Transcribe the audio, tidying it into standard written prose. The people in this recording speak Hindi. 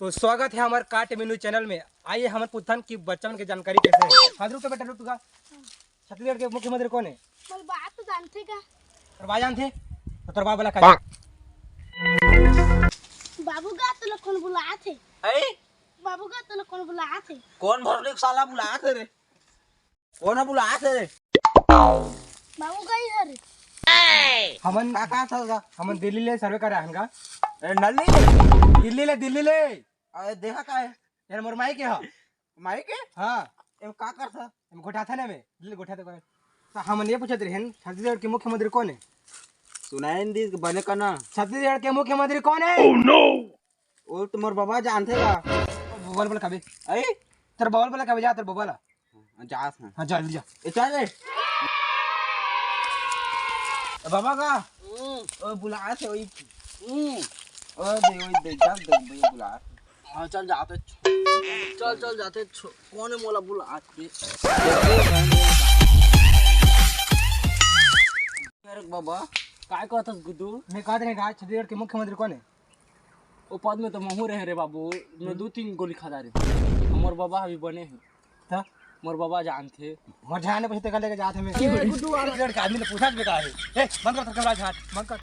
तो स्वागत है हमारे काट मेनू चैनल में। आइए हम पूछन की बच्चन की जानकारी कैसे है। हाँ रुक बेटा रुक। छत्तीसगढ़ के मुख्यमंत्री कौन है? बात तो जानते का तोर जानते तो तोर बोला का बाबू का तो लोग कौन बुलाए थे? बाबू का तो लोग कौन बुलाए थे? कौन भरने साला बुलाया थे रे? कौन बुलाया थे रे? बाबू का ही है रे। हमन का था हमन दिल्ली ले सर्वे कर रहा का नल्ली दिल्ली ले अरे देखा का है यार मोर माई के हा माई के हां एम का करता हम गोठा था ना में दिल्ली गोठा तो हमन ये पूछत रहन छत्तीसगढ़ के मुख्यमंत्री कौन है? सुनाइन दी बने का ना छत्तीसगढ़ के मुख्यमंत्री कौन है? ओह नो वो तुम्हार बाबा जानते का बोल बोल कभी आई तेरे बोल बोला कभी जा तेरे बोला जा था हां जल्दी जा ए चल रे बाबा का ओ बुलाया थे वही ओ दे जा दे भैया बुलाया हां चल जाते चल जाते कौन है मोला बुला अरे बाबा काय कहतस गुड्डू? मैं कहते हैं का छत्तीसगढ़ के मुख्यमंत्री कौन है? ओ पद में तो महू रहे रे बाबू। मैं 2-3 गोली खा रे। हमर बाबा अभी बने हैं। था मोर बाबा जानथे। मोर जाने पे ते लेके जात हमें गुड्डू वाला का आदमी ने पूछा बेकार है ए बंद कर कैमरा झाट बंद कर।